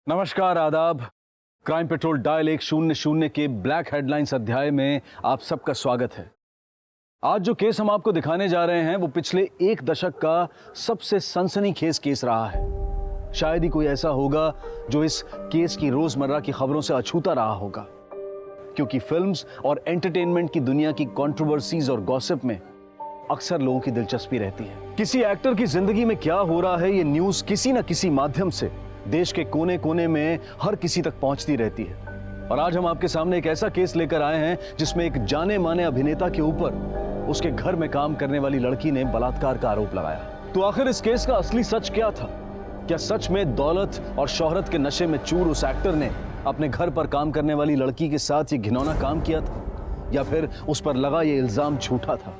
नमस्कार, आदाब। Crime petrol dial 100 के ब्लैक हेडलाइंस अध्याय में आप सबका स्वागत है। आज जो केस हम आपको दिखाने जा रहे हैं वो पिछले एक दशक का सबसे सनसनीखेज केस रहा है। शायद ही कोई ऐसा होगा जो इस केस की रोजमर्रा की खबरों से अछूता रहा होगा, क्योंकि फिल्म्स और एंटरटेनमेंट की दुनिया की कंट्रोवर्सीज और गॉसिप में अक्सर लोगों की दिलचस्पी रहती है। किसी एक्टर की जिंदगी में क्या हो रहा है, ये न्यूज किसी न किसी माध्यम से देश के कोने कोने में हर किसी तक पहुंचती रहती है। और आज हम आपके सामने एक ऐसा केस लेकर आए हैं जिसमें एक जाने माने अभिनेता के ऊपर उसके घर में काम करने वाली लड़की ने बलात्कार का आरोप लगाया। तो आखिर इस केस का असली सच क्या था? क्या सच में दौलत और शोहरत के नशे में चूर उस एक्टर ने अपने घर पर काम करने वाली लड़की के साथ ये घिनौना काम किया था, या फिर उस पर लगा ये इल्जाम झूठा था?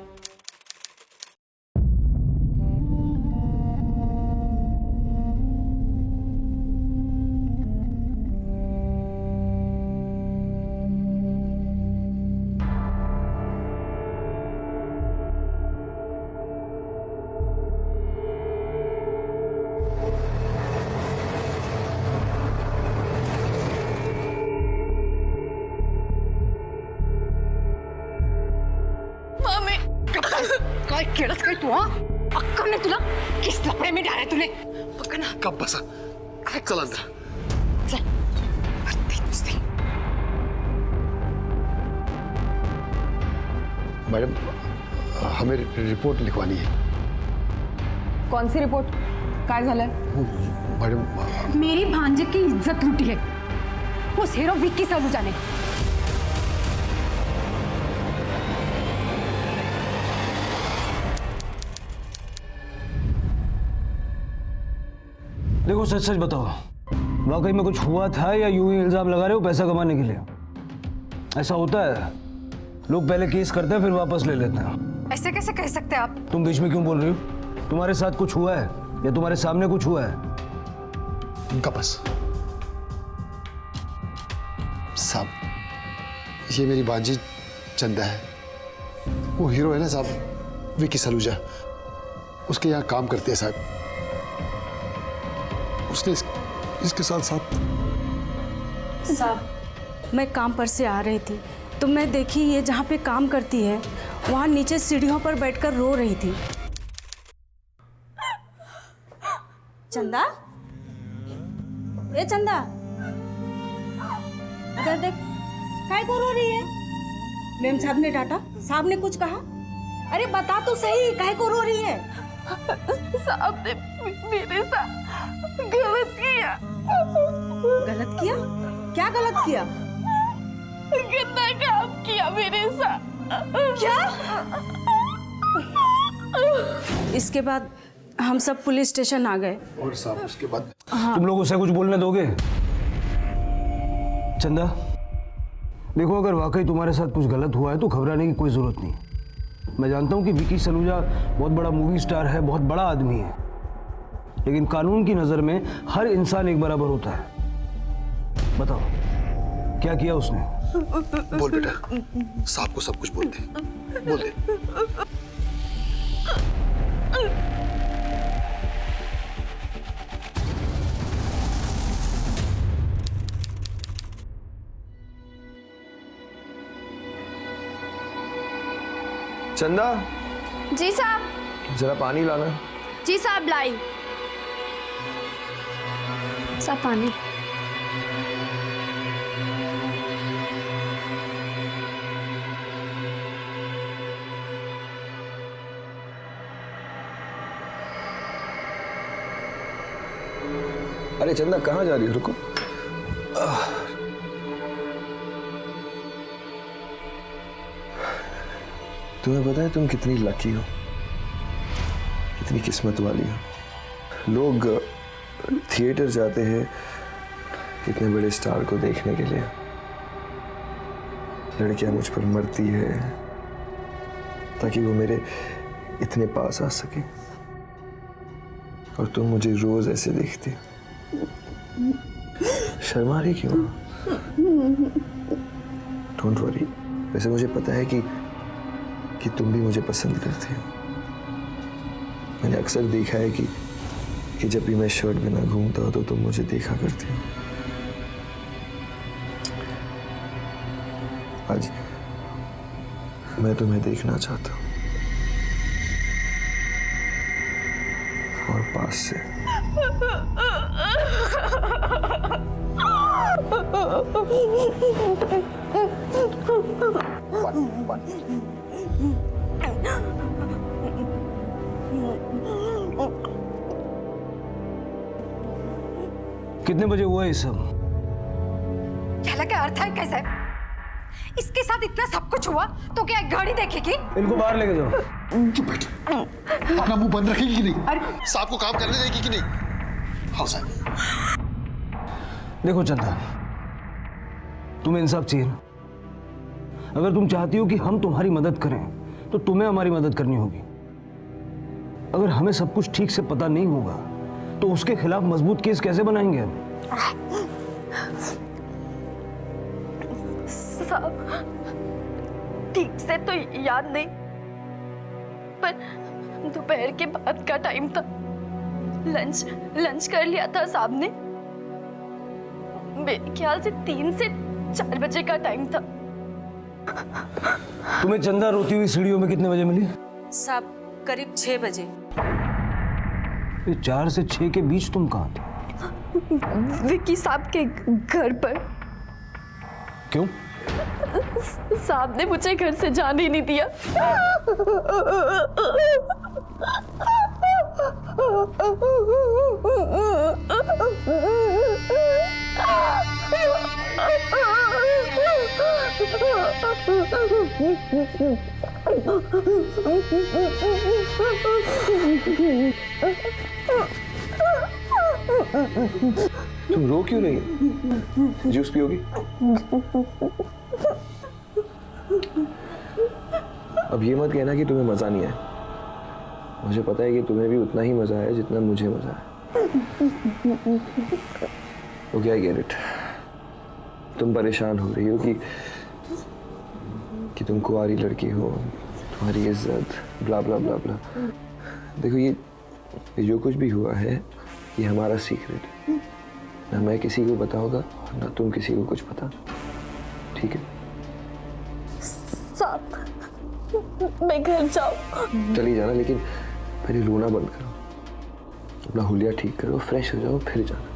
काय केलंस काय तू? अक्काने तुला किस लफडे में डाला तूने? बघ ना. कब बसा? चला अंदर. चल. भरते नुसते. मैडम, हमें रिपोर्ट लिखवानी है. कौन सी रिपोर्ट? काय झालंय? मैडम, मेरी भांजे की इज्जत लूटी है उस हीरो विक्की सलूजा ने. देखो, सच सच बताओ, वाकई में कुछ हुआ था या यूं ही इल्जाम लगा रहे हो पैसा कमाने के लिए? ऐसा होता है, लोग पहले केस करते हैं फिर वापस ले लेते हैं। ऐसे कैसे कह सकते हैं आप? तुम बीच में क्यों बोल रही हो? तुम्हारे साथ कुछ हुआ है या तुम्हारे सामने कुछ हुआ है? उनका बस. साहब, ये मेरी बांजी चंदा है. वो हीरो है ना साहब, विक्की सलूजा. उसके यहाँ काम करते हैं साहब. उसने इसके साथ साहब, मैं काम पर से आ रही थी तो मैं देखी ये जहाँ पे काम करती है वहाँ नीचे सीढ़ियों पर बैठकर रो रही थी। चंदा, ये चंदा, इधर देख, काय को रो रही है? मेम साहब ने डांटा, साहब ने कुछ कहा? अरे बता तो सही, काय को रो रही है? साहब ने मेरे साथ गलत किया। गलत किया? क्या गलत किया? गंदा काम किया मेरे साथ। क्या? इसके बाद हम सब पुलिस स्टेशन आ गए। और साहब उसके बाद तुम लोग उसे कुछ बोलने दोगे? चंदा, देखो, अगर वाकई तुम्हारे साथ कुछ गलत हुआ है तो घबराने की कोई जरूरत नहीं। मैं जानता हूँ कि विक्की सलूजा बहुत बड़ा मूवी स्टार है, बहुत बड़ा आदमी है, लेकिन कानून की नजर में हर इंसान एक बराबर होता है। बताओ, क्या किया उसने? बोल बेटा, साहब को सब कुछ बोल दे. बोल दे. चंदा, जी साहब. जरा पानी लाना. जी साहब, लाई. साहब पानी. अरे चंदा, कहाँ जा रही हो? रुको. तुम्हें पता है तुम कितनी लकी हो, कितनी किस्मत वाली हो. लोग थिएटर जाते हैं इतने बड़े स्टार को देखने के लिए. लड़कियां मुझ पर मरती है ताकि वो मेरे इतने पास आ सके, और तुम मुझे रोज ऐसे देखती. शर्मा रही क्यों? Don't worry. वैसे मुझे पता है कि तुम भी मुझे पसंद करती हो. मैंने अक्सर देखा है कि जब भी मैं शर्ट बिना घूमता हो तो तुम मुझे देखा करती हो. आज मैं तुम्हें देखना चाहता हूँ और पास से। कितने बजे हुआ ये सब? कहला क्या अर्थ है कैसे? इसके साथ इतना सब कुछ हुआ तो क्या एक घड़ी देखेगी? इनको बाहर लेके जाओ। चुप बैठ। अपना मुंह बंद रखेगी कि नहीं? साहब को काम करने देगी कि नहीं? हाँ साहब। देखो चंदा, तुम्हें इंसाफ चाहिए ना? अगर तुम चाहती हो कि हम तुम्हारी मदद करें तो तुम्हें हमारी मदद करनी होगी। अगर हमें सब कुछ ठीक से पता नहीं होगा तो उसके खिलाफ मजबूत केस कैसे बनाएंगे हम? साहब, ठीक से तो याद नहीं, पर दोपहर के बाद का टाइम था। लंच कर लिया था साहब ने। मेरे ख्याल से 3 से 4 बजे का टाइम था। तुम्हें चंदा रोती हुई सीढ़ियों में कितने बजे मिली? साहब करीब 6 बजे। ये 4 से 6 के बीच तुम कहाँ थे? विकी साहब के घर पर। क्यों? साहब ने मुझे घर से जाने ही नहीं दिया। तुम रो क्यों रही? जूस पियोगी? अब ये मत कहना कि तुम्हें मजा नहीं आया। मुझे पता है कि तुम्हें भी उतना ही मजा आया जितना मुझे मजा आया। Okay, I get it. तुम परेशान हो रही हो कि तुम कुंवारी लड़की हो, तुम्हारी इज्जत, ब्ला ब्ला ब्ला ब्ला। देखो, ये जो कुछ भी हुआ है ये हमारा सीक्रेट है। ना मैं किसी को बताऊंगा और ना तुम किसी को कुछ बता, ठीक है? साहब, मैं घर जाऊं? चली जाना, लेकिन पहले रोना बंद करो, अपना हुलिया ठीक करो, फ्रेश हो जाओ, फिर जाना।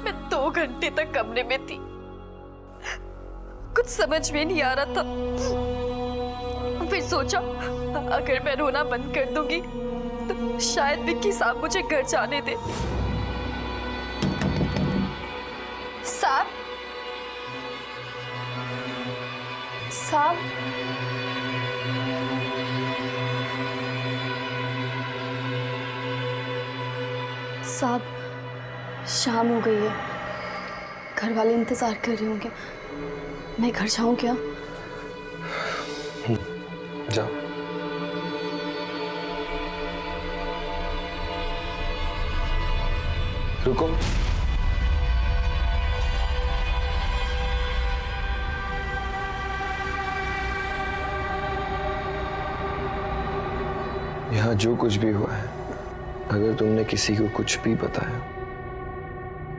मैं 2 घंटे तक कमरे में थी, कुछ समझ में नहीं आ रहा था। फिर सोचा अगर मैं रोना बंद कर दूंगी तो शायद विक्की साहब मुझे घर जाने दे। साहब, साहब, साहब, शाम हो गई है, घर वाले इंतजार कर रहे होंगे। मैं घर जाऊं क्या? जाओ। रुको। यहाँ जो कुछ भी हुआ है, अगर तुमने किसी को कुछ भी बताया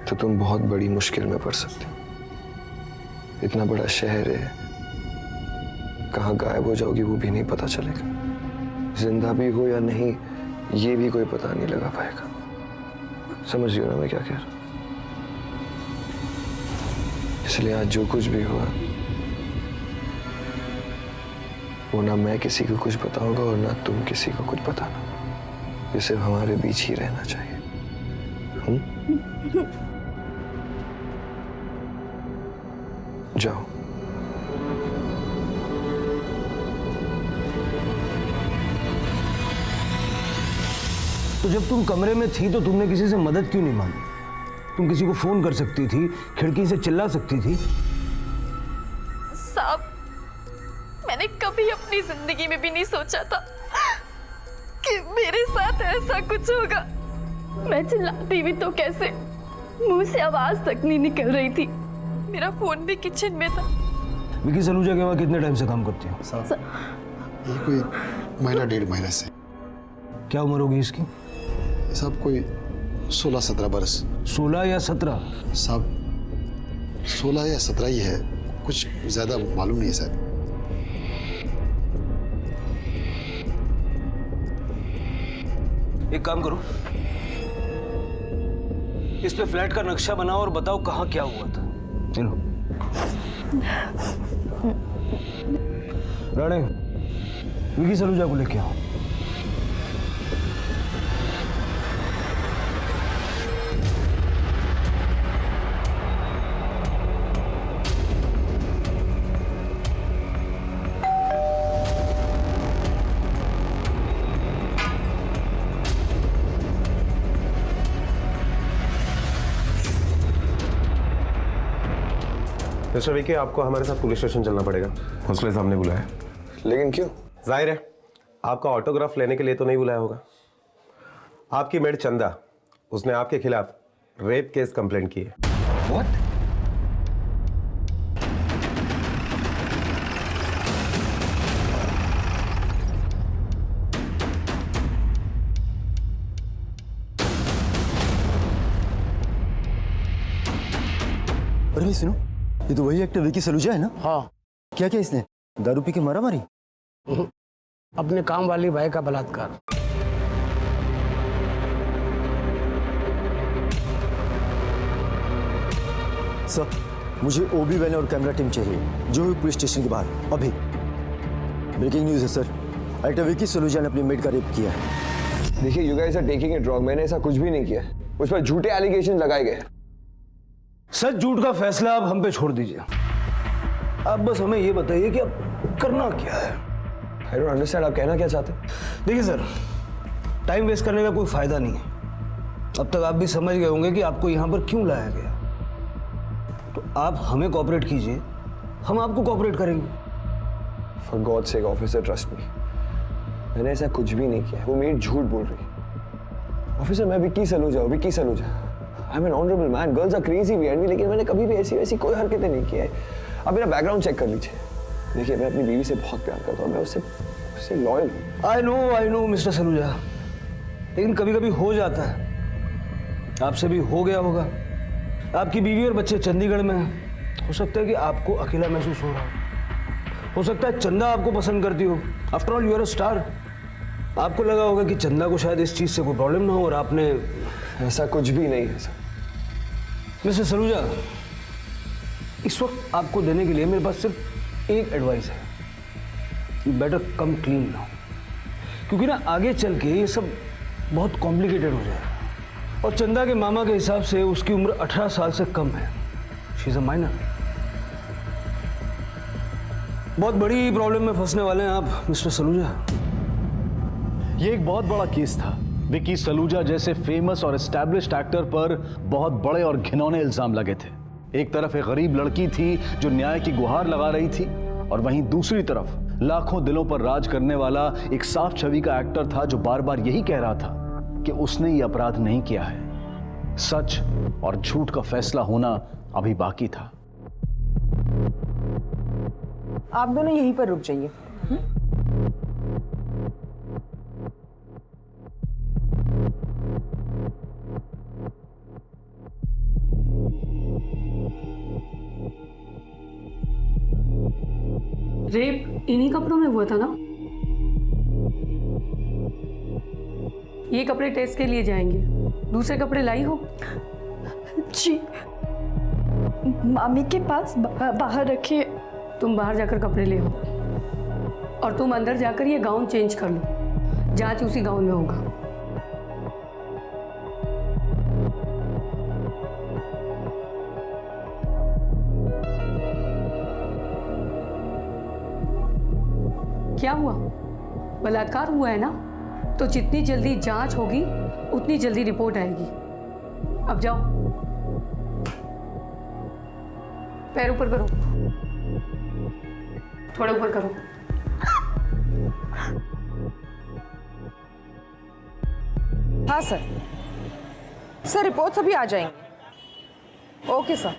तो तुम बहुत बड़ी मुश्किल में पड़ सकते हो। इतना बड़ा शहर है, कहाँ गायब हो जाओगी वो भी नहीं पता चलेगा। जिंदा भी हो या नहीं ये भी कोई पता नहीं लगा पाएगा। समझ रही हो ना मैं क्या कह रहा हूं? इसलिए आज जो कुछ भी हुआ वो ना मैं किसी को कुछ बताऊंगा और ना तुम किसी को कुछ बताना। ये सिर्फ हमारे बीच ही रहना चाहिए। जाओ। तो जब तुम कमरे में थी तो तुमने किसी से मदद क्यों नहीं मांगी? तुम किसी को फोन कर सकती थी, खिड़की से चिल्ला सकती थी। साहब, मैंने कभी अपनी जिंदगी में भी नहीं सोचा था कि मेरे साथ ऐसा कुछ होगा। मैं चिल्लाती भी तो कैसे, मुंह से आवाज तक नहीं निकल रही थी। मेरा फोन भी किचन में था। विकी सलूजा के वहाँ कितने टाइम से काम करती हो? ये कोई महीना 1.5 महीने से। क्या उम्र होगी इसकी? साहब कोई 16-17 बरस। 16 या 17? साहब 16 या 17 ही है, कुछ ज्यादा मालूम नहीं है साहब। एक काम करो, इस पे फ्लैट का नक्शा बनाओ और बताओ कहाँ क्या हुआ था। चलो राणे, विकी सलूजा को लेके आओ। मिस्टर विकी, आपको हमारे साथ पुलिस स्टेशन चलना पड़ेगा। हौसले साहब ने बुलाया। लेकिन क्यों? जाहिर है आपका ऑटोग्राफ लेने के लिए तो नहीं बुलाया होगा। आपकी मेड चंदा, उसने आपके खिलाफ रेप केस कंप्लेंट की है। What? अरे भाई सुनो, ये तो वही एक्टर विकी सलूजा है ना? हाँ। क्या क्या इसने दारू पी के मारा मारी? अपने काम वाली भाई का बलात्कार। सर, मुझे ओबी वैन और कैमरा टीम चाहिए, जो भी पुलिस स्टेशन के बाहर अभी। ब्रेकिंग न्यूज है सर, एक्टर विकी सलूजा ने अपनी मेड का रेप किया है। देखिए, you guys are taking it wrong. मैंने ऐसा कुछ भी नहीं किया। उस पर झूठे एलिगेशन लगाए गए। सच झूठ का फैसला आप हम पे छोड़ दीजिए। आप बस हमें ये बताइए कि अब करना क्या है। आई डोंट अंडरस्टैंड, आप कहना क्या चाहते हैं? देखिए सर, टाइम वेस्ट करने का कोई फायदा नहीं है। अब तक आप भी समझ गए होंगे कि आपको यहाँ पर क्यों लाया गया। तो आप हमें कोऑपरेट कीजिए, हम आपको कोऑपरेट करेंगे। For God sake officer, trust me, मैंने ऐसा कुछ भी नहीं किया। वो मेरी झूठ बोल रही है। ऑफिसर, मैं विकी सलूजा हूँ, Vicky Saluja. I am an honourable man, girls are crazy behind me, लेकिन मैंने कभी भी ऐसी वैसी कोई हरकतें नहीं की है। अब मेरा बैकग्राउंड चेक कर लीजिए। देखिए, मैं अपनी बीवी से बहुत प्यार करता हूँ, मैं उससे लॉयल हूँ। आई नो मिस्टर सलूजा, लेकिन कभी कभी हो जाता है। आपसे भी हो गया होगा। आपकी बीवी और बच्चे चंडीगढ़ में हैं। हो सकता है कि आपको अकेला महसूस हो रहा हो सकता है चंदा आपको पसंद करती हो। After all you are a star. आपको लगा होगा कि चंदा को शायद इस चीज से कोई प्रॉब्लम ना हो और आपने। ऐसा कुछ भी नहीं है सर। मिस्टर सलूजा, इस वक्त आपको देने के लिए मेरे पास सिर्फ एक एडवाइस है। You better come clean now, क्योंकि ना आगे चल के ये सब बहुत कॉम्प्लिकेटेड हो जाएगा। और चंदा के मामा के हिसाब से उसकी उम्र 18 साल से कम है। She is a minor. बहुत बड़ी प्रॉब्लम में फंसने वाले हैं आप मिस्टर सलूजा। ये एक बहुत बड़ा केस था। विकी सलूजा जैसे फेमस और एस्टैब्लिश्ड एक्टर पर बहुत बड़े और घिनौने इल्जाम लगे थे। एक तरफ एक गरीब लड़की थी जो न्याय की गुहार लगा रही थी, और वहीं दूसरी तरफ लाखों दिलों पर राज करने वाला एक साफ छवि का एक्टर था जो बार बार यही कह रहा था कि उसने ये अपराध नहीं किया है। सच और झूठ का फैसला होना अभी बाकी था। आप दोनों यहीं पर रुक जाइए। रेप इन्हीं कपड़ों में हुआ था ना? ये कपड़े टेस्ट के लिए जाएंगे। दूसरे कपड़े लाई हो? जी, मामी के पास बाहर रखिए। तुम बाहर जाकर कपड़े ले हो और तुम अंदर जाकर ये गाउन चेंज कर लो। जांच उसी गाउन में होगा। क्या हुआ? बलात्कार हुआ है ना? तो जितनी जल्दी जांच होगी उतनी जल्दी रिपोर्ट आएगी। अब जाओ, पैर ऊपर करो, थोड़ा ऊपर करो। हाँ सर, सर रिपोर्ट्स अभी आ जाएंगी। Okay sir.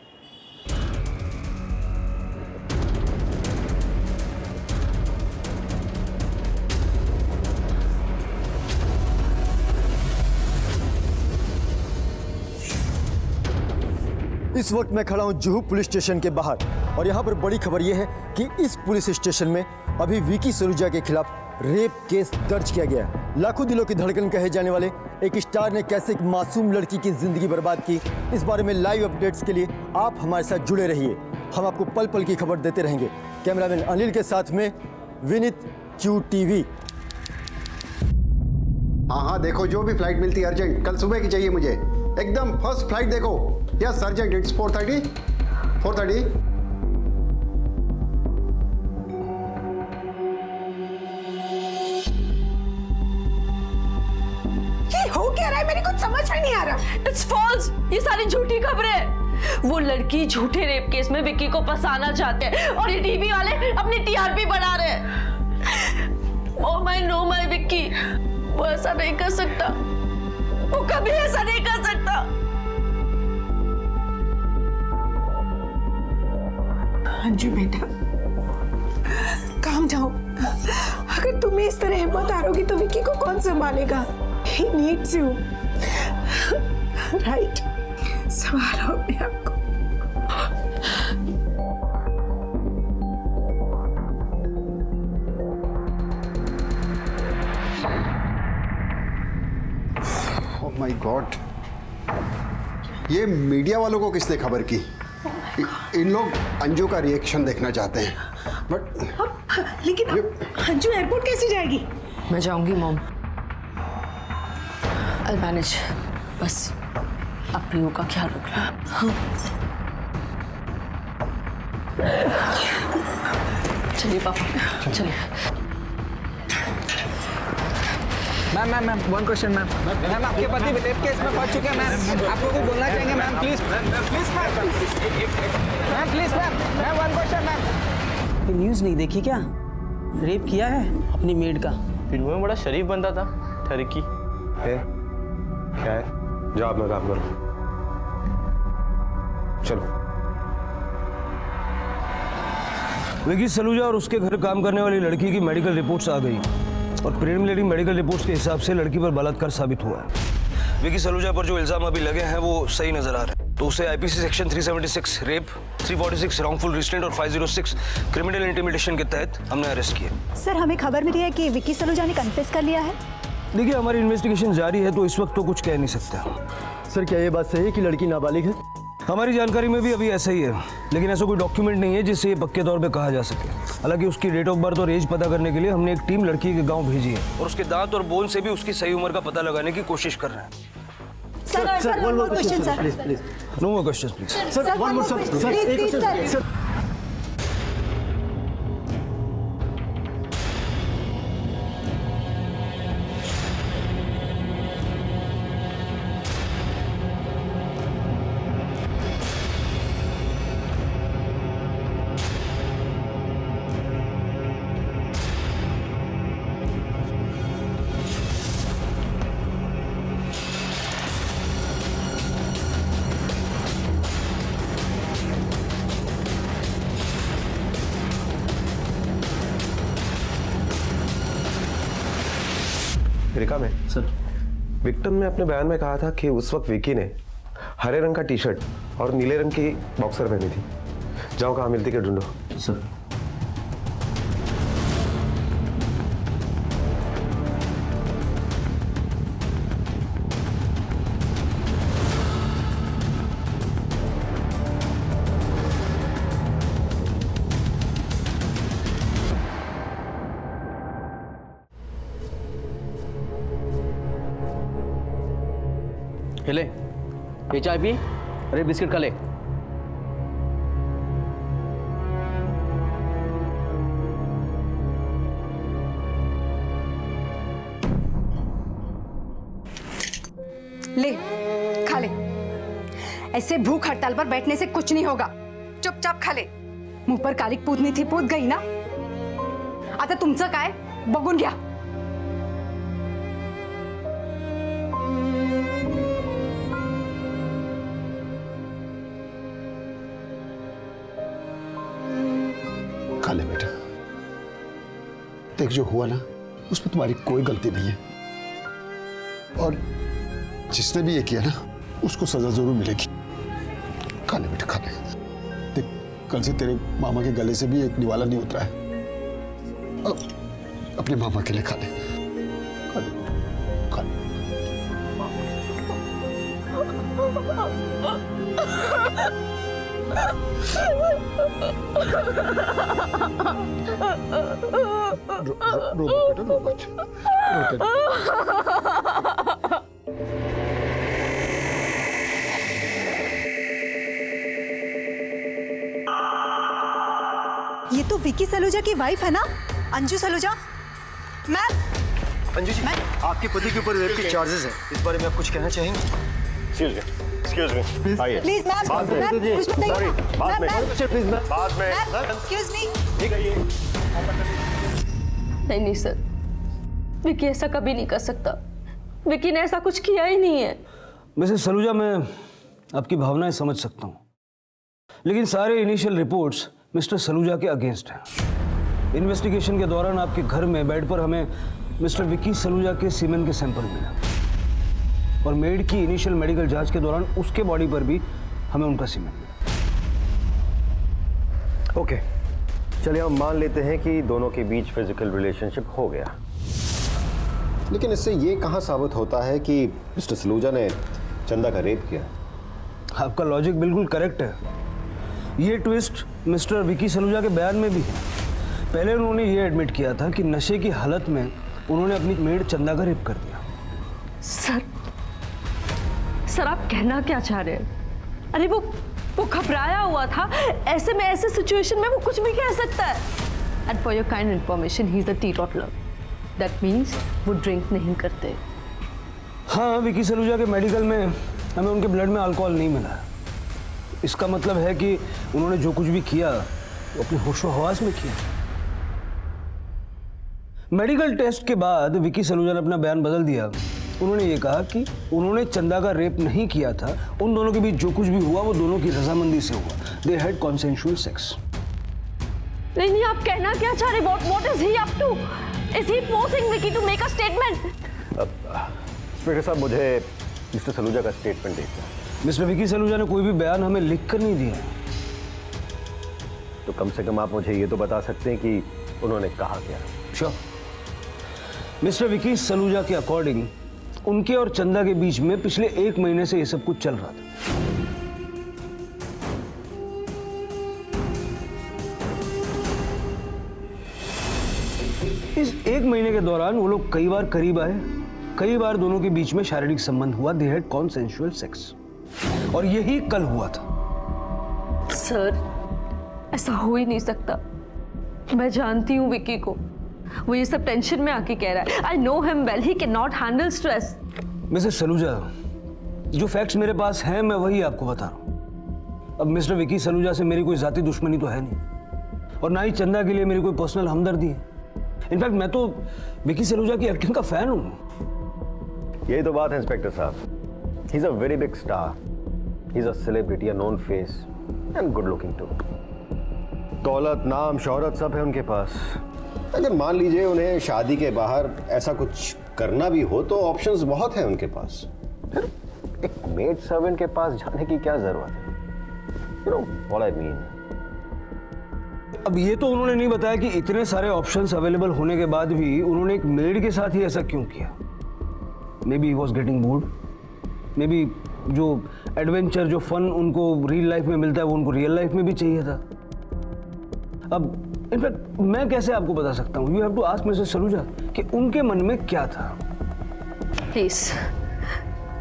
इस वक्त मैं खड़ा हूं जुहू पुलिस स्टेशन के बाहर और यहां पर बड़ी खबर यह है कि इस पुलिस स्टेशन में अभी विकी सलूजा के खिलाफ रेप केस दर्ज किया गया है। लाखों दिलों की धड़कन कहे जाने वाले एक स्टार ने कैसे एक मासूम लड़की की जिंदगी बर्बाद की, इस बारे में लाइव अपडेट्स के लिए आप हमारे साथ जुड़े रहिए। हम आपको पल पल की खबर देते रहेंगे। कैमरामैन अनिल के साथ में विनीत, QTV। हाँ, देखो जो भी फ्लाइट मिलती है अर्जेंट, कल सुबह की चाहिए मुझे, एकदम फर्स्ट फ्लाइट देखो। Yes urgent, it's 4:30। ये हो क्या रहा है, मेरे कुछ समझ में नहीं आ रहा। इट्स फॉल्स, ये सारी झूठी खबरें हैं। वो लड़की झूठे रेप केस में विक्की को फंसाना चाहते हैं और ये टीवी वाले अपनी TRP बढ़ा रहे हैं। Oh my no my Vicky, वो ऐसा नहीं कर सकता, वो कभी ऐसा नहीं कर सकता। अंजू बेटा, काम जाओ। अगर तुम्हें इस तरह हिम्मत हारोगी तो विकी को कौन संभालेगा? He needs you, right? संभालो अपने आप को। ओह माय गॉड, ये मीडिया वालों को किसने खबर की? इन लोग अंजू का रिएक्शन देखना चाहते हैं, बट लेकिन अंजू एयरपोर्ट कैसे जाएगी? मैं जाऊंगी मॉम, I'll manage। बस आप प्रियो का ख्याल रखना। हाँ। चलिए पापा, चलिए। मैम वन क्वेश्चन मैम, आपके पति रेप केस में पहुंच चुके हैं मैम, आपको कुछ बोलना चाहेंगे ma'am? Please ma'am one question ma'am. News नहीं देखी क्या? रेप किया है अपनी मेड का। फिल्मों में बड़ा शरीफ बंदा था, ठरकी है क्या है? जाओ अपना काम करो, चलो। विकी सलूजा और उसके घर काम करने वाली लड़की की मेडिकल रिपोर्ट्स आ गई और प्रिलिमिनरी मेडिकल रिपोर्ट्स के हिसाब से लड़की पर बलात्कार साबित हुआ है। विकी सलूजा पर जो इल्जाम अभी लगे हैं वो सही नजर आ रहे हैं, तो उसे IPC section 376 rape, 346 wrongful restraint और 506 क्रिमिनल इंटिमिडेशन के तहत हमने अरेस्ट किया। सर, हमें खबर मिली है कि विकी सलूजा ने कन्फेस कर लिया है। देखिए, हमारी इन्वेस्टिगेशन जारी है, तो इस वक्त तो कुछ कह नहीं सकते। सर, क्या ये बात सही है कि लड़की नाबालिग है? हमारी जानकारी में भी अभी ऐसा ही है, लेकिन ऐसा कोई डॉक्यूमेंट नहीं है जिससे ये पक्के तौर पे कहा जा सके। हालांकि उसकी डेट ऑफ बर्थ और एज पता करने के लिए हमने एक टीम लड़की के गांव भेजी है और उसके दांत और बोन से भी उसकी सही उम्र का पता लगाने की कोशिश कर रहे हैं। Sir, one more question sir, please. No more questions please. Sir, one more sir. रिका में सर, विक्टिम ने अपने बयान में कहा था कि उस वक्त विकी ने हरे रंग का टी-शर्ट और नीले रंग की बॉक्सर पहनी थी। जाओ कहाँ मिलती के ढूंढो। सर ले, ये चाय पी, अरे बिस्किट खा ले। ले, खा ले। ऐसे भूख हड़ताल पर बैठने से कुछ नहीं होगा, चुपचाप खा ले। मुंह पर कालिक पूतनी थी, पूत गई ना। आता तुमचं काय बघून घ्या। देख जो हुआ ना, उसमें तुम्हारी कोई गलती नहीं है, और जिसने भी ये किया ना उसको सजा जरूर मिलेगी। खा ले बेटा, खा ले। देख, कल से तेरे मामा के गले से भी एक निवाला नहीं उतरा है। अब अपने मामा के लिए खा ले, खा ले, खा ले। रो बेटा, रो मत, रो। ये तो विकी सलूजा की वाइफ है ना, अंजू सलूजा। मैम, अंजू जी, आपके पति के ऊपर रेप के चार्जेस हैं, इस बारे में आप कुछ कहना चाहेंगे? एक्सक्यूज मी, आइए। प्लीज मैम, बाद में, कुछ बताइए। सॉरी, बाद में, प्लीज मैम, बाद में। Excuse me. ठीक है, ये नहीं सर, विकी ऐसा कभी नहीं कर सकता। विकी ने ऐसा कुछ किया ही नहीं है। मिसेस सलूजा, मैं आपकी भावनाएं समझ सकता हूँ, लेकिन सारे इनिशियल रिपोर्ट्स मिस्टर सलूजा के अगेंस्ट हैं। इन्वेस्टिगेशन के दौरान आपके घर में बेड पर हमें मिस्टर विकी सलूजा के सीमेन के सैंपल मिला, और मेड की इनिशियल मेडिकल जांच के दौरान उसके बॉडी पर भी हमें उनका सीमेन मिला। ओके, चलिए हम मान लेते हैं कि दोनों के बीच फिजिकल रिलेशनशिप हो गया, लेकिन इससे ये कहाँ साबित होता है कि मिस्टर सलूजा ने चंदा का रेप किया? आपका लॉजिक बिल्कुल करेक्ट है। ये ट्विस्ट मिस्टर विकी सलूजा के बयान में भी है। पहले उन्होंने ये एडमिट किया था कि नशे की हालत में उन्होंने अपनी मेड चंदा का रेप कर दिया। सर आप कहना क्या चाह रहे हैं? अरे वो घबराया हुआ था, ऐसे में ऐसे सिचुएशन में वो कुछ भी कह सकता है। And for your kind information, he is a teetotaller. That means वो ड्रिंक नहीं करते। हाँ, विकी सलूजा के मेडिकल में हमें उनके ब्लड में अल्कोहल नहीं मिला है। इसका मतलब है कि उन्होंने जो कुछ भी किया वो अपने होशो हवास में किया। मेडिकल टेस्ट के बाद विकी सलूजा ने अपना बयान बदल दिया। उन्होंने ये कहा कि उन्होंने चंदा का रेप नहीं किया था, उन दोनों के बीच जो कुछ भी हुआ वो दोनों की रजामंदी से हुआ। They had consensual sex. नहीं, आप कहना क्या चाह रहे? What is he up to? Is he forcing Vicky to make a statement? Inspector साहब, मुझे मिस्टर सलूजा का स्टेटमेंट देखना है। मिस्टर विकी सलूजा ने कोई भी बयान हमें लिख कर नहीं दिया, तो कम से कम आप मुझे ये तो बता सकते हैं कि उन्होंने कहा क्या। श्योर। मिस्टर विकी सलूजा के अकॉर्डिंग उनके और चंदा के बीच में पिछले 1 महीने से ये सब कुछ चल रहा था। इस 1 महीने के दौरान वो लोग कई बार करीब आए, कई बार दोनों के बीच में शारीरिक संबंध हुआ। दे हैड कॉन्सेंशुअल सेक्स, और यही कल हुआ था। सर, ऐसा हो ही नहीं सकता। मैं जानती हूँ विकी को, वो ये सब टेंशन में आके कह रहा है। I know him well, he can not handle stress. Mrs Saluja, जो फैक्ट्स मेरे पास हैं मैं वही आपको बता रहा हूँ। अब मिस्टर विकी सलूजा से मेरी कोई जाती दुश्मनी तो है नहीं, और ना ही चंदा के लिए मेरी कोई पर्सनल हमदर्दी है। इनफैक्ट मैं तो विकी सलूजा की एक्टिंग का फैन हूँ। यही तो बात है इंस्पेक्टर साहब। He is a very big star, he is a celebrity, a known face and good looking too. दौलत, नाम, शोहरत सब है उनके पास। अगर मान लीजिए उन्हें शादी के बाहर ऐसा कुछ करना भी हो तो ऑप्शंस बहुत हैं उनके पास। फिर एक मेड सर्वेंट के पास जाने की क्या जरूरत है? You know what I mean. अब ये तो उन्होंने नहीं बताया कि इतने सारे ऑप्शंस अवेलेबल होने के बाद भी उन्होंने एक मेड के साथ ही ऐसा क्यों किया। May be he was getting bored, may be जो एडवेंचर, जो फन उनको रियल लाइफ में मिलता है वो उनको रियल लाइफ में भी चाहिए था। अब इनफैक्ट मैं कैसे आपको बता सकता हूँ? You have to ask mister Saluja कि उनके मन में क्या था। Please,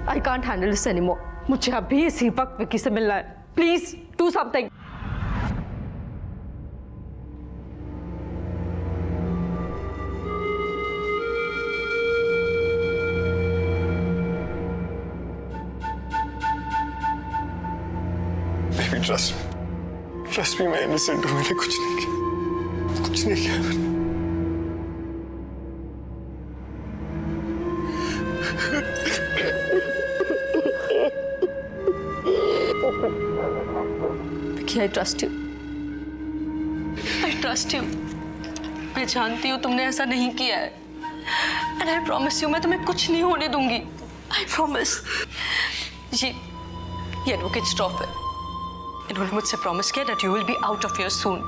I can't handle this anymore. मुझे अभी इसी वक्त विकी से मिलना है। Please do something. Trust me, मैं इनोसेंट हूं। मैंने कुछ नहीं किया, कुछ नहीं किया। Vicky, I trust you. I trust you. मैं जानती हूँ तुमने ऐसा नहीं किया है। एंड आई प्रॉमिस यू मैं तुम्हें कुछ नहीं होने दूंगी। I promise. ये एडवोकेट स्टॉप है। इन्होंने मुझसे प्रॉमिस किया that you will be out of here soon.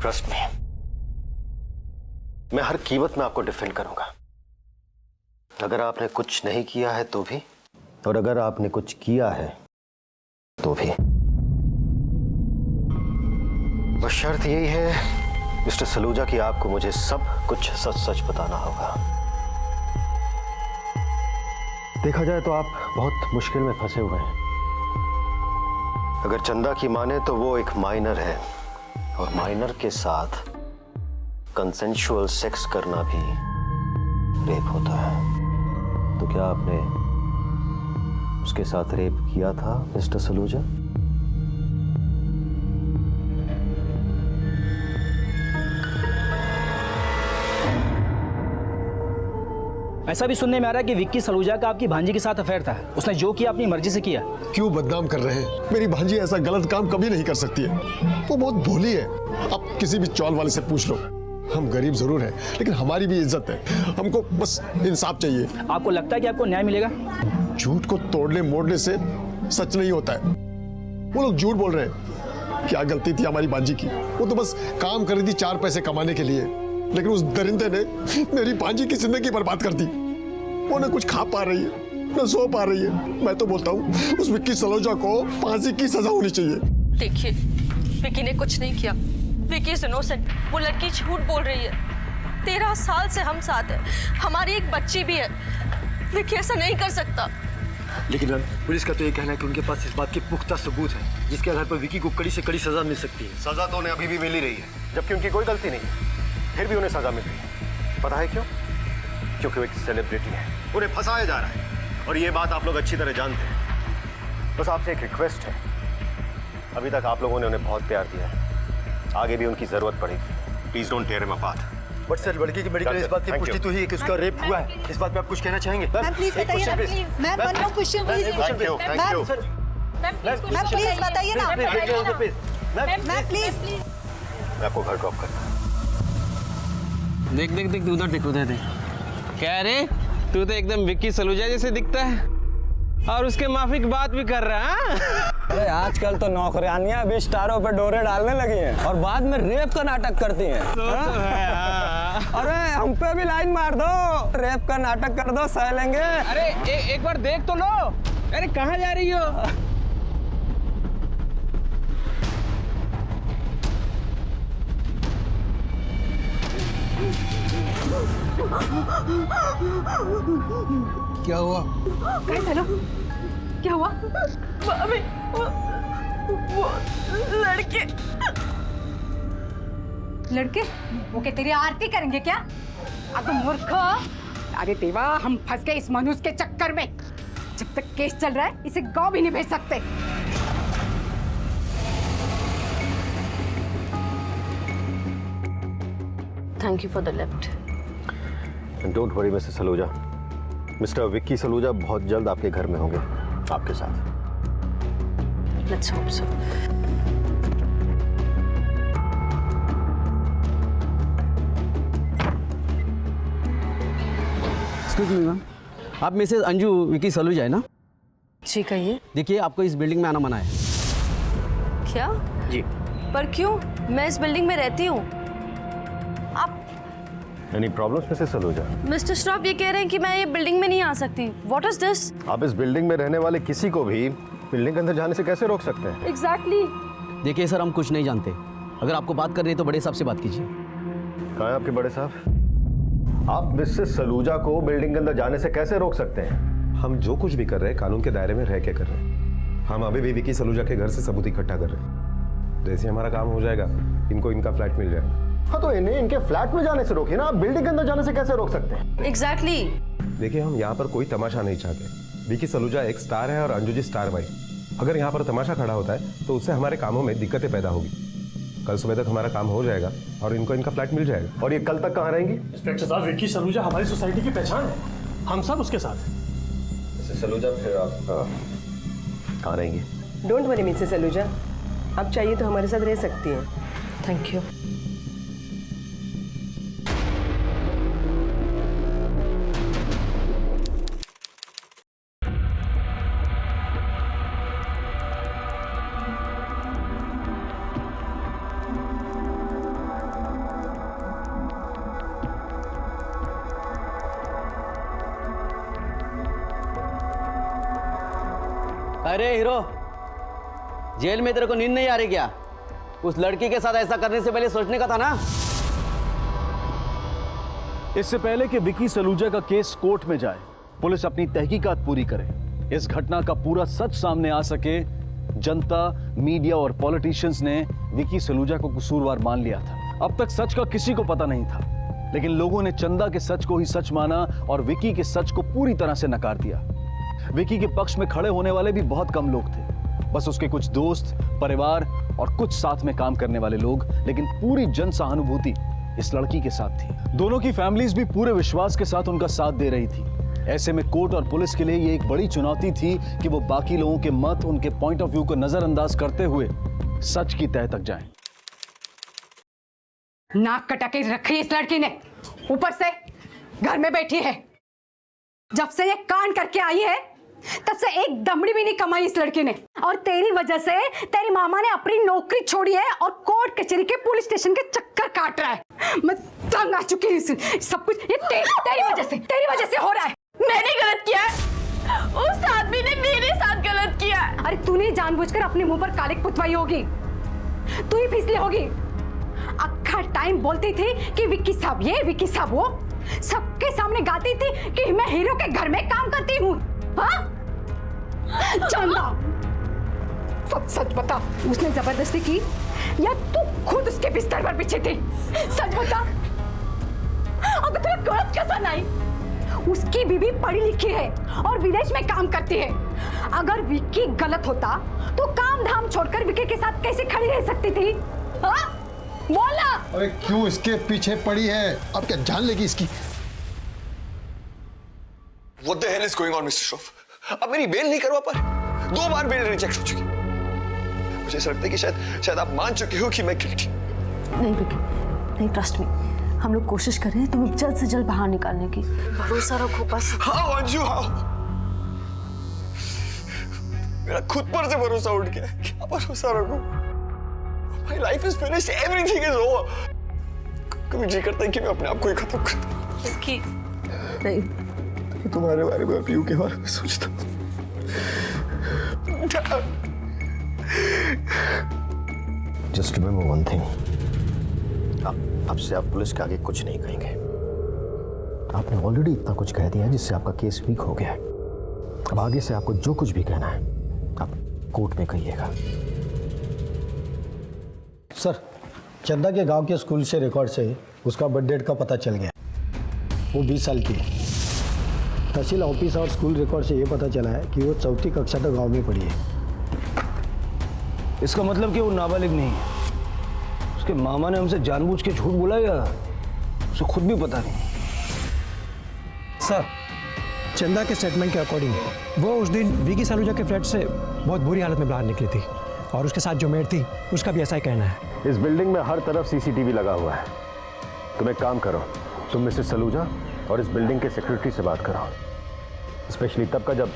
Trust me, मैं हर कीमत में आपको डिफेंड करूंगा। अगर आपने कुछ नहीं किया है तो भी, और अगर आपने कुछ किया है तो भी। बस शर्त यही है मिस्टर सलूजा कि आपको मुझे सब कुछ सच सच बताना होगा। देखा जाए तो आप बहुत मुश्किल में फंसे हुए हैं। अगर चंदा की माने तो वो एक माइनर है, और माइनर के साथ कंसेंशुअल सेक्स करना भी रेप होता है। तो क्या आपने उसके साथ रेप किया था मिस्टर सलूजा? ऐसा भी सुनने में आ रहा है कि विक्की सलूजा का आपकी भांजी के साथ अफेयर था। उसने जो किया अपनी मर्जी से किया। क्यों बदनाम कर रहे हैं? मेरी भांजी ऐसा गलत काम कभी नहीं कर सकती है। वो बहुत भोली है। आप किसी भी चौल वाले से पूछ लो। हम गरीब जरूर हैं, लेकिन हमारी भी इज्जत है। हमको बस इंसाफ चाहिए। आपको लगता है कि आपको न्याय मिलेगा? झूठ को तोड़ने मोड़ने से सच नहीं होता है। वो लोग झूठ बोल रहे हैं। क्या गलती थी हमारी भांजी की? वो तो बस काम कर रही थी 4 पैसे कमाने के लिए, लेकिन उस दरिंदे ने मेरी भांजी की जिंदगी बर्बाद कर दी। वो न कुछ खा पा रही है, न सो पा रही है। मैं तो बोलता हूँ उस विक्की सलूजा को फांसी की सजा होनी चाहिए। देखिए, विक्की ने कुछ नहीं किया। Vicky is innocent. वो लड़की झूठ बोल रही है। 13 साल से हम साथ हैं। हमारी एक बच्ची भी है। विक्की ऐसा नहीं कर सकता। लेकिन पुलिस का तो ये कहना है कि उनके पास इस बात के पुख्ता सबूत है जिसके आधार पर विक्की को कड़ी से कड़ी सजा मिल सकती है। सजा तो उन्हें अभी भी मिल ही रही है, जबकि उनकी कोई गलती नहीं है, फिर भी उन्हें सजा मिल रही है। पता है क्यों? क्योंकि वो एक सेलिब्रिटी है। उन्हें फंसाया जा रहा है, और ये बात आप लोग अच्छी तरह जानते हैं। बस आपसे एक रिक्वेस्ट है, अभी तक आप लोगों ने उन्हें बहुत प्यार दिया है, आगे भी उनकी जरूरत पड़ेगी। Please don't tear him apart. But sir, लड़की की मेडिकल इस बात की पुष्टि तो हुई है कि उसका रेप हुआ है। इस बात पे आप कुछ कहना चाहेंगे? मैम प्लीज बताइए ना, please. Ma'am one more question please. Thank you. Ma'am please बताइए ना। Ma'am please. मैं आपको घर ड्रॉप करता हूँ। देख देख देख, उधर देख, उधर देख। क्या रे, तू तो एकदम विक्की सलूजा जैसे दिखता है, और उसके माफी की बात भी कर रहा है। अरे आजकल तो नौकरानियां भी स्टारों पे डोरे डालने लगी हैं और बाद में रेप का नाटक करती हैं। तो है। अरे हम पे भी लाइन मार दो, रेप का नाटक कर दो, सह लेंगे। अरे एक बार देख तो लो। अरे कहाँ जा रही हो? क्या हुआ? कैसे लो? क्या हुआ? भाभी, वो लड़के लड़के वो क्या तेरी आरती करेंगे क्या? अब मूर्ख! अरे देवा, हम फंस गए इस मनुष्य के चक्कर में। जब तक केस चल रहा है इसे गांव भी नहीं भेज सकते। Thank you for the lift. Don't worry mister Saluja, mister Vicky Saluja बहुत जल्द आपके घर में होंगे, आपके साथ। Let's hope so. Excuse me ma'am, आप मिसेज अंजू विक्की सलूजा है ना? जी कहिए। देखिए, आपको इस बिल्डिंग में आना मना है। क्या? जी। पर क्यों? मैं इस बिल्डिंग में रहती हूँ। आप any problems Mrs Saluja? Mister Shroff ये कह रहे हैं कि मैं ये बिल्डिंग में नहीं आ सकती। What is this? आप इस बिल्डिंग में रहने वाले किसी को भी बिल्डिंग के अंदर जाने से कैसे रोक सकते हैं? एग्जैक्टली। देखिए सर, हम कुछ नहीं जानते। अगर आपको बात करनी है तो बड़े साहब से बात कीजिए। कहाँ है आपके बड़े साहब? आप मिसेस सलूजा को बिल्डिंग के अंदर जाने से कैसे रोक सकते हैं? हम जो कुछ भी कर रहे हैं कानून के दायरे में रह के कर रहे हैं। हम अभी भी विक्की सलूजा के घर से सबूत इकट्ठा कर रहे हैं। जैसे हमारा काम हो जाएगा, इनको इनका फ्लैट मिल जाएगा। हाँ, तो इन्हें इनके फ्लैट में जाने से रोकिए ना, आप बिल्डिंग के अंदर जाने से कैसे रोक सकते हैं? एग्जैक्टली। देखिए, हम यहाँ पर कोई तमाशा नहीं चाहते। विक्की सलूजा एक स्टार है और अंजू जी स्टार वाइफ। अगर यहाँ पर तमाशा खड़ा होता है तो उससे हमारे कामों में दिक्कतें पैदा होगी। कल सुबह तक हमारा काम हो जाएगा और इनको इनका फ्लैट मिल जाएगा। और ये कल तक कहाँ रहेंगी? इंस्पेक्टर साहब, विक्की सलूजा हमारी सोसाइटी की पहचान है। हम सब उसके साथ हैं। मिसेस सलूजा, फिर आप कहाँ रहेंगी? डोंट वरी मिसेस सलूजा, आप चाहिए तो हमारे साथ रह सकती हैं। Thank you. अरे हीरो, जेल में तेरे को नींद नहीं आ रही क्या? उस लड़की के साथ ऐसा करने से पहले सोचने का था ना। इससे पहले कि विकी सलूजा का केस कोर्ट में जाए, पुलिस अपनी तहकीकात पूरी करे, इस घटना का पूरा सच सामने आ सके, जनता, मीडिया और पॉलिटिशियंस ने विकी सलूजा को कसूरवार मान लिया था। अब तक सच का किसी को पता नहीं था, लेकिन लोगों ने चंदा के सच को ही सच माना और विकी के सच को पूरी तरह से नकार दिया। विकी के पक्ष में खड़े होने वाले भी बहुत कम लोग थे, बस उसके कुछ दोस्त, परिवार और कुछ साथ में काम करने वाले लोग, लेकिन पूरी जन सहानुभूति इस लड़की के साथ थी। दोनों की फैमिलीज भी पूरे विश्वास के साथ उनका साथ दे रही थी। ऐसे में कोर्ट और पुलिस के लिए ये एक बड़ी चुनौती थी कि वो बाकी लोगों के मत, उनके पॉइंट ऑफ व्यू को नजरअंदाज करते हुए सच की तह तक जाएं। नाक कटा के रखी इस लड़की ने, ऊपर से घर में बैठी है। जब से ये कांड करके आई है तब से एक दमड़ी भी नहीं कमाई इस लड़की ने, और तेरी वजह से तेरी मामा ने अपनी नौकरी छोड़ी है और कोर्ट कचहरी के पुलिस स्टेशन के चक्कर काट रहा है। मैं तंग आ चुकी हूँ, सब कुछ ये तेरी वजह से हो रहा है। मैंने गलत किया है, उस आदमी ने मेरे साथ गलत किया है। अरे तूने जानबूझकर अपने मुंह पर कालिक पुतवाई होगी, तू ही फिसली होगी। अक्खा टाइम बोलती थी कि विक्की साहब ये, विक्की साहब वो, सबके सामने गाती थी कि मैं हीरो के घर में काम करती हूँ। हाँ? चंदा, सच बता, उसने जबरदस्ती की या तू खुद उसके बिस्तर पर पीछे थी? सच बता। अब तुम्हें गलत कैसा नहीं? उसकी बीवी पढ़ी लिखी है और विदेश में काम करती है। अगर विक्की गलत होता तो काम धाम छोड़कर विक्की के साथ कैसे खड़ी रह सकती थी? हाँ? बोला। अरे क्यों इसके पीछे पड़ी है? अब क्या जान लेगी इसकी? What the hell is going on, Mr. Shroff? अब मेरी बेल नहीं करवा पर 2 बार बेल रिजेक्ट हो चुकी। मुझे ऐसा लगता है कि शायद आप मान चुके हो कि मैं गिल्टी। नहीं विकी, नहीं, ट्रस्ट मी, हम लोग कोशिश कर रहे हैं तुम्हें जल्द से जल्द बाहर निकालने की। भरोसा रखो बस। हाँ अंजू, हाँ, मेरा खुद पर से भरोसा उठ गया। क्या भरोसा रखूं? My life is finished, everything is over। कभी जी करता है कि मैं अपने आप को ही खत्म कर दूं। विकी, नहीं, तुम्हारे बारे में, पीयू के बारे में सोचता हूं। जस्ट रिमेंबर वन थिंग, अब से आप पुलिस के आगे कुछ नहीं कहेंगे। आपने ऑलरेडी इतना कुछ कह दिया है जिससे आपका केस वीक हो गया है। अब आगे से आपको जो कुछ भी कहना है आप कोर्ट में कहिएगा। सर, चंदा के गांव के स्कूल से रिकॉर्ड से उसका बर्थ डेट का पता चल गया। वो 20 साल की है। तहसील ऑफिस और स्कूल रिकॉर्ड से ये पता चला है कि वो 4वीं कक्षा तक गांव में पढ़ी है। इसका मतलब कि वो नाबालिग नहीं है। उसके मामा ने हमसे जानबूझ के झूठ बोला या उसे खुद भी पता नहीं? सर, चंदा के स्टेटमेंट के अकॉर्डिंग वो उस दिन विकी सलूजा के फ्लैट से बहुत बुरी हालत में बाहर निकली थी और उसके साथ जो मेड थी उसका भी ऐसा ही कहना है। इस बिल्डिंग में हर तरफ सीसीटीवी लगा हुआ है। तुम एक काम करो, तुम मिसेस सलूजा और इस बिल्डिंग के सेक्रेटरी से बात करो, स्पेशली तब का जब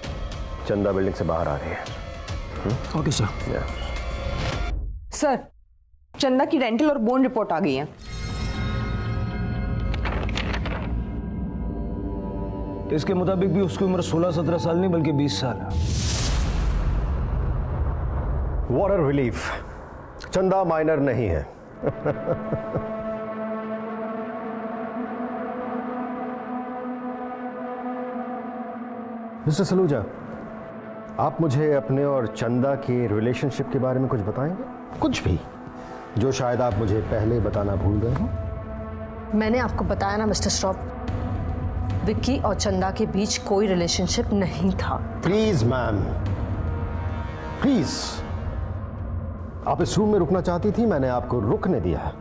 चंदा बिल्डिंग से बाहर आ रही है। Okay sir. सर, चंदा की रेंटल और बोन रिपोर्ट आ गई है। इसके मुताबिक भी उसकी उम्र 16-17 साल नहीं बल्कि 20 साल है। व्हाट अ रिलीफ, चंदा माइनर नहीं है। मिस्टर सलूजा, आप मुझे अपने और चंदा के रिलेशनशिप के बारे में कुछ बताएंगे? कुछ भी जो शायद आप मुझे पहले बताना भूल गए हो। मैंने आपको बताया ना मिस्टर श्रॉफ, विक्की और चंदा के बीच कोई रिलेशनशिप नहीं था। Please ma'am, please. आप इस रूम में रुकना चाहती थी, मैंने आपको रुकने दिया।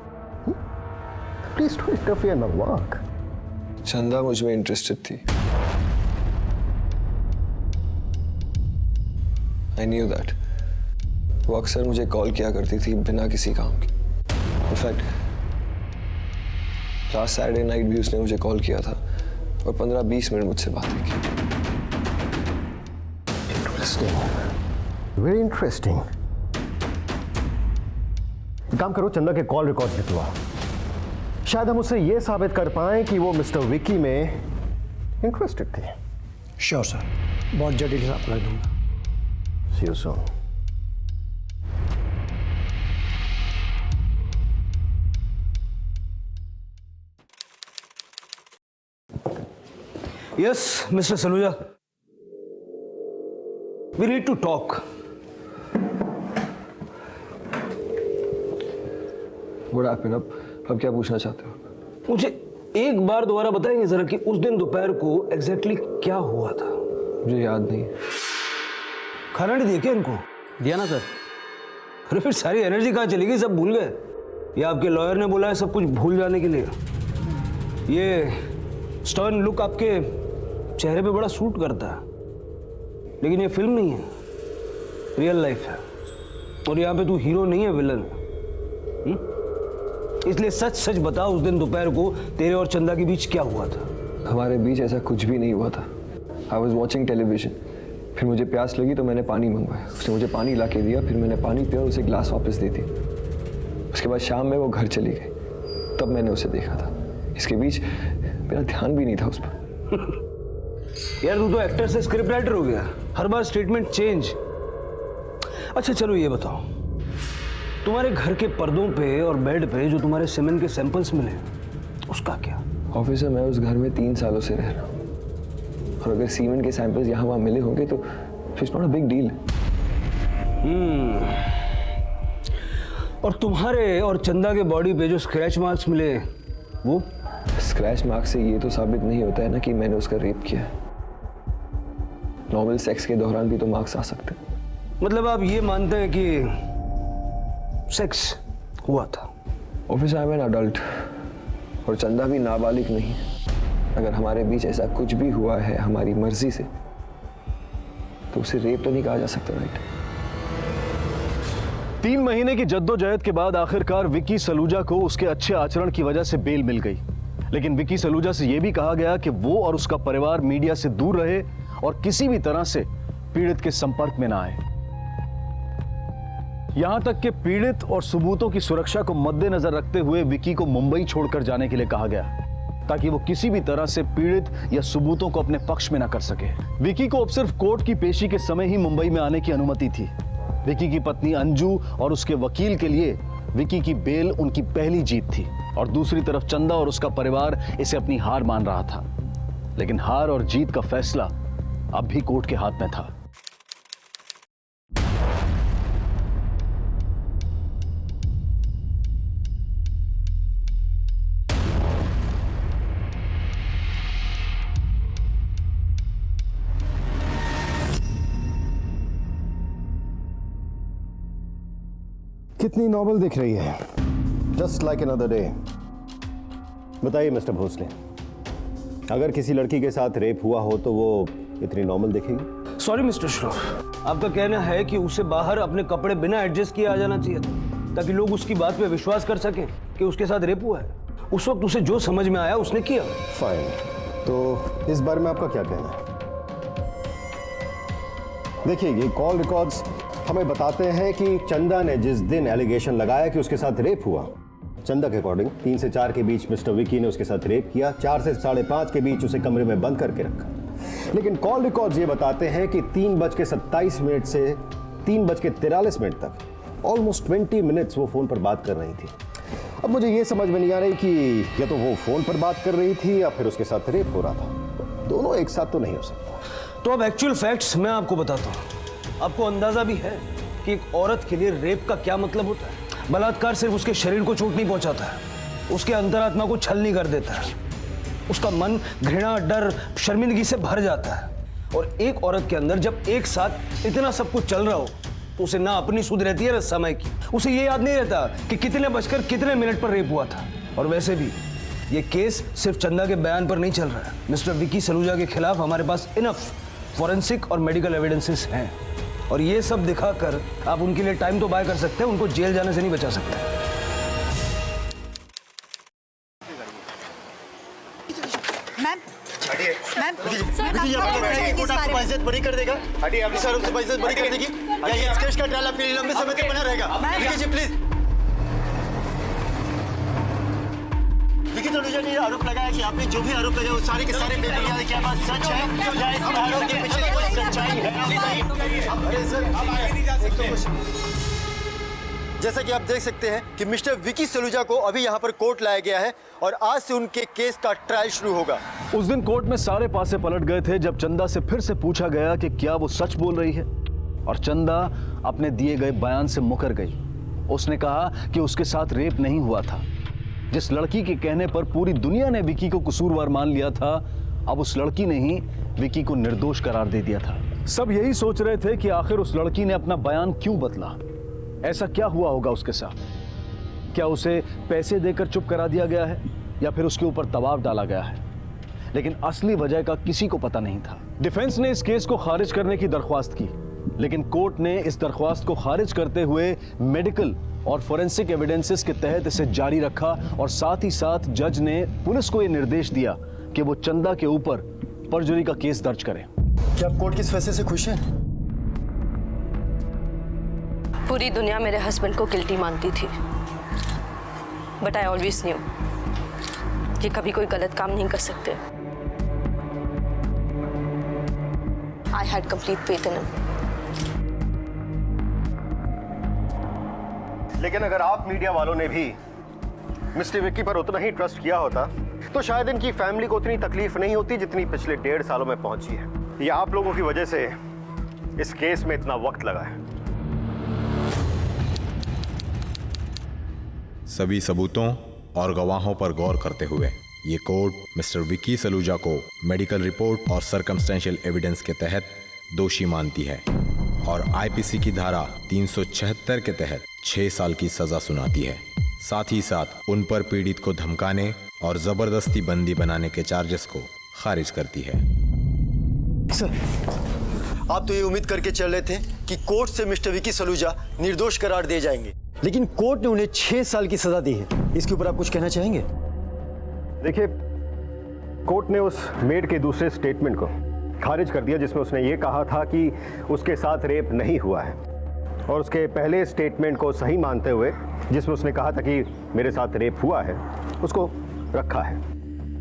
Please don't interfere in my work. चंदा मुझ में इंटरेस्टेड थी। I knew that. वो अक्सर मुझे कॉल किया करती थी बिना किसी काम के। इनफैक्ट लास्ट सैटरडे नाइट भी उसने मुझे कॉल किया था और 15-20 मिनट मुझसे बातें की। Interesting, very interesting. काम करो, चंदा के कॉल रिकॉर्ड्स निकलवाओ। शायद हम उससे यह साबित कर पाएं कि वो मिस्टर विकी में इंटरेस्टेड थे। श्योर सर, बहुत जल्दी हिसाब लग दूंगा। See you soon. Yes, Mr. Saluja. We need to talk. What happened? अब क्या पूछना चाहते हो? मुझे एक बार दोबारा बताएंगे जरा कि उस दिन दोपहर को एग्जैक्टली क्या हुआ था? मुझे याद नहीं। खाना नहीं दिया क्या इनको? दिया ना सर। अरे फिर सारी एनर्जी कहाँ चली गई? सब भूल गए? या आपके लॉयर ने बोला है सब कुछ भूल जाने के लिए? ये स्टर्न लुक आपके चेहरे पे बड़ा सूट करता है, लेकिन ये फिल्म नहीं है, रियल लाइफ है। और यहाँ पे तू हीरो नहीं है, विलन है। इसलिए सच सच बता, उस दिन दोपहर को तेरे और चंदा के बीच क्या हुआ था? हमारे बीच ऐसा कुछ भी नहीं हुआ था। आई वॉज वॉचिंग टेलीविजन, फिर मुझे प्यास लगी तो मैंने पानी मंगवाया। उसने मुझे पानी ला के दिया, फिर मैंने पानी पिया और उसे गिलास वापस दे दी। उसके बाद शाम में वो घर चली गई, तब मैंने उसे देखा था। इसके बीच मेरा ध्यान भी नहीं था उस पर। यार तू तो एक्टर से स्क्रिप्ट राइटर हो गया, हर बार स्टेटमेंट चेंज। अच्छा चलो ये बताओ, तुम्हारे घर के पर्दों पे और बेड पे जो तुम्हारे सीमेंट के सैंपल्स मिले, उसका क्या? ऑफिसर, मैं उस घर में 3 सालों से रह रहा हूँ, और अगर सीमेंट के सैंपल्स यहाँ वहाँ मिले होंगे तो it's not a big deal. और तुम्हारे और चंदा के बॉडी पे जो स्क्रैच मार्क्स मिले, वो? स्क्रैच मार्क से ये तो साबित नहीं होता है ना कि मैंने उसका रेप किया है। नॉर्मल सेक्स के दौरान भी तो मार्क्स आ सकते हैं। मतलब आप ये मानते हैं कि सेक्स हुआ था? Officer, I am an adult और चंदा भी नाबालिग नहीं। अगर हमारे बीच ऐसा कुछ भी हुआ है हमारी मर्जी से, तो उसे रेप तो नहीं कहा जा सकता, राइट? 3 महीने की जद्दोजहद के बाद आखिरकार विकी सलूजा को उसके अच्छे आचरण की वजह से बेल मिल गई। लेकिन विकी सलूजा से यह भी कहा गया कि वो और उसका परिवार मीडिया से दूर रहे और किसी भी तरह से पीड़ित के संपर्क में ना आए। यहां तक कि पीड़ित और सबूतों की सुरक्षा को मद्देनजर रखते हुए विकी को मुंबई छोड़कर जाने के लिए कहा गया, ताकि वो किसी भी तरह से पीड़ित या सबूतों को अपने पक्ष में ना कर सके। विकी को अब सिर्फ कोर्ट की पेशी के समय ही मुंबई में आने की अनुमति थी। विकी की पत्नी अंजू और उसके वकील के लिए विकी की बेल उनकी पहली जीत थी, और दूसरी तरफ चंदा और उसका परिवार इसे अपनी हार मान रहा था। लेकिन हार और जीत का फैसला अब भी कोर्ट के हाथ में था। कितनी नॉवल दिख रही है? Just like another day. बताइए मिस्टर भोसले, अगर किसी लड़की के साथ रेप हुआ हो तो वो इतनी नॉर्मल दिखेगी? सॉरी मिस्टर श्रॉफ, आपका कहना है कि उसे बाहर अपने कपड़े बिना एडजस्ट किए आ जाना चाहिए था, ताकि लोग उसकी बात पे विश्वास कर सकें कि उसके साथ रेप हुआ है। उस वक्त उसे जो समझ में आया उसने किया। फाइन, तो इस बारे में आपका क्या कहना है? देखिए, ये कॉल रिकॉर्ड्स हमें बताते हैं कि चंदा ने जिस दिन एलिगेशन लगाया कि उसके साथ रेप हुआ, चंदा के अकॉर्डिंग 3 से 4 के बीच मिस्टर विकी ने उसके साथ रेप किया, 4 से 5:30 के बीच उसे कमरे में बंद करके रखा। लेकिन कॉल रिकॉर्ड्स ये बताते हैं कि 3:27 से 3:43 तक ऑलमोस्ट 20 मिनट्स वो फोन पर बात कर रही थी। अब मुझे ये समझ में नहीं आ रही कि या तो वो फोन पर बात कर रही थी या फिर उसके साथ रेप हो रहा था। दोनों एक साथ तो नहीं हो सकता। तो अब एक्चुअल फैक्ट्स मैं आपको बताता हूँ। आपको अंदाजा भी है कि एक औरत के लिए रेप का क्या मतलब होता है। बलात्कार सिर्फ उसके शरीर को चोट नहीं पहुंचाता है, उसके अंतरात्मा को छलनी कर देता है। उसका मन घृणा, डर, शर्मिंदगी से भर जाता है। और एक औरत के अंदर जब एक साथ इतना सब कुछ चल रहा हो, तो उसे ना अपनी सुध रहती है ना समय की। उसे ये याद नहीं रहता कि कितने बजकर कितने मिनट पर रेप हुआ था। और वैसे भी ये केस सिर्फ चंदा के बयान पर नहीं चल रहा है। मिस्टर विकी सलूजा के खिलाफ हमारे पास इनफ फॉरेंसिक और मेडिकल एविडेंसेस हैं। और ये सब दिखाकर आप उनके लिए टाइम तो बाय कर सकते हैं, उनको जेल जाने से नहीं बचा सकते। मैम बरी कर देगा। हटिए, अपनी सर से पैसे बरी कर देगी। क्या ये केस का ट्रायल आपके लिए लंबे समय तक बना रहेगा? विकी जी प्लीज। विकी सलूजा ने आरोप लगाया कि आपने जो भी आरोप लगाया वो सारे के सारे बेबुनियाद, क्या बात सच है? क्या इस आरोप के पीछे कोई सच्चाई है? अरे सर, आप आगे नहीं जा सकते। जैसा कि आप देख सकते हैं कि मिस्टर विकी सलूजा को अभी यहाँ पर कोर्ट लाया गया है और आज से उनके केस का ट्रायल शुरू होगा। उस दिन कोर्ट में सारे पासे पलट गए थे जब चंदा से फिर से पूछा गया कि क्या वो सच बोल रही है, और चंदा अपने दिए गए बयान से मुकर गई। उसने कहा कि उसके साथ रेप नहीं हुआ था। जिस लड़की के कहने पर पूरी दुनिया ने विकी को कसूरवार मान लिया था, अब उस लड़की ने ही विकी को निर्दोष करार दे दिया था। सब यही सोच रहे थे कि आखिर उस लड़की ने अपना बयान क्यों बदला, ऐसा क्या हुआ होगा उसके साथ। क्या उसे पैसे देकर चुप करा दिया गया है या फिर उसके ऊपर दबाव डाला गया है, लेकिन असली वजह का किसी को पता नहीं था। डिफेंस ने इस केस को खारिज करने की दरख्वास्त की, लेकिन कोर्ट ने इस दरख्वास्त को खारिज करते हुए मेडिकल और फोरेंसिक एविडेंसेस के तहत इसे जारी रखा, और साथ ही साथ जज ने पुलिस को यह निर्देश दिया कि वो चंदा के ऊपर परजुरी का केस दर्ज करें। क्या आप कोर्ट के इस फैसले से खुश हैं? पूरी दुनिया मेरे हस्बैंड को गिल्टी मानती थी, बट आई ऑलवेज न्यू कि कभी कोई गलत काम नहीं कर सकते। I had complete faith in him. लेकिन अगर आप मीडिया वालों ने भी मिस्टर विक्की पर उतना ही ट्रस्ट किया होता तो शायद इनकी फैमिली को उतनी तकलीफ नहीं होती जितनी पिछले 1.5 सालों में पहुंची है। ये आप लोगों की वजह से इस केस में इतना वक्त लगा है। सभी सबूतों और गवाहों पर गौर करते हुए ये कोर्ट मिस्टर विकी सलूजा को मेडिकल रिपोर्ट और सर्कमस्टेंशियल एविडेंस के तहत दोषी मानती है और आईपीसी की धारा 376 के तहत 6 साल की सजा सुनाती है। साथ ही साथ उन पर पीड़ित को धमकाने और जबरदस्ती बंदी बनाने के चार्जेस को खारिज करती है। सर, आप तो ये उम्मीद करके चल रहे थे कि कोर्ट से मिस्टर विकी सलूजा निर्दोष करार दिए जाएंगे, लेकिन कोर्ट ने उन्हें 6 साल की सजा दी है। इसके ऊपर आप कुछ कहना चाहेंगे? देखिए, कोर्ट ने उस मेड के दूसरे स्टेटमेंट को खारिज कर दिया जिसमें उसने ये कहा था कि उसके साथ रेप नहीं हुआ है, और उसके पहले स्टेटमेंट को सही मानते हुए जिसमें उसने कहा था कि मेरे साथ रेप हुआ है, उसको रखा है।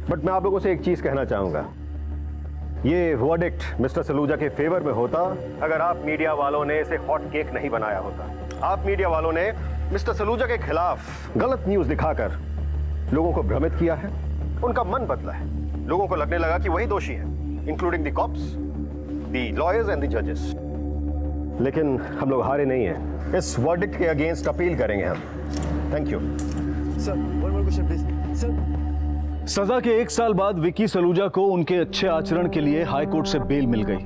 बट मैं आप लोगों से एक चीज़ कहना चाहूँगा, ये वर्डिक्ट मिस्टर सलूजा के फेवर में होता अगर आप मीडिया वालों ने इसे हॉट केक नहीं बनाया होता। आप मीडिया वालों ने मिस्टर सलूजा के खिलाफ गलत न्यूज़ दिखाकर लोगों को भ्रमित किया है, उनका मन बदला है। लोगों को लगने लगा कि वही दोषी है, including the cops, the lawyers and the जजेस। लेकिन हम लोग हारे नहीं हैं। इस वर्डिक्ट के अगेंस्ट अपील करेंगे हम। Thank you sir. One more question please sir. सजा के 1 साल बाद विकी सलूजा को उनके अच्छे आचरण के लिए हाईकोर्ट से बेल मिल गई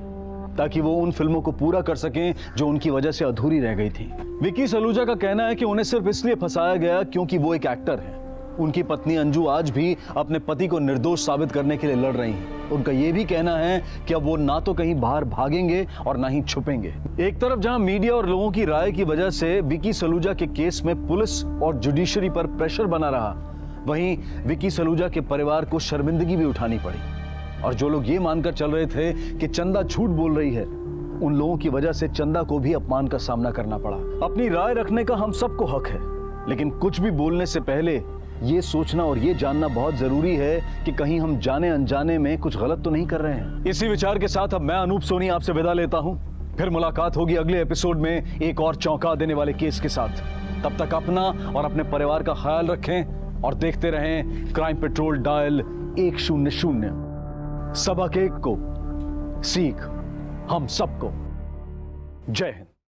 ताकि वो उन फिल्मों को पूरा कर सकें जो उनकी वजह से अधूरी रह गई थी। विकी सलूजा का कहना है कि उन्हें सिर्फ इसलिए फंसाया गया क्योंकि वो एक एक्टर है। उनकी पत्नी अंजू आज भी अपने पति को निर्दोष साबित करने के लिए लड़ रही हैं। उनका यह भी कहना है कि अब वो ना तो कहीं बाहर भागेंगे और ना ही छुपेंगे। एक तरफ जहां मीडिया और लोगों की राय की वजह से विकी सलूजा के केस में पुलिस और जुडिशरी पर प्रेशर बना रहा, वहीं विकी सलूजा के परिवार को शर्मिंदगी भी उठानी पड़ी। और जो लोग ये मानकर चल रहे थे कि चंदा झूठ बोल रही है, उन लोगों की वजह से चंदा को भी अपमान का सामना करना पड़ा। अपनी राय रखने का हम सबको हक है, लेकिन कुछ भी बोलने से पहले ये सोचना और ये जानना बहुत जरूरी है कि कहीं हम जाने अनजाने में कुछ गलत तो नहीं कर रहे हैं। इसी विचार के साथ अब मैं अनूप सोनी आपसे विदा लेता हूं। फिर मुलाकात होगी अगले एपिसोड में एक और चौंका देने वाले केस के साथ। तब तक अपना और अपने परिवार का ख्याल रखें और देखते रहें क्राइम पेट्रोल डायल 100। सबक एक को सीख हम सबको। जय हिंद।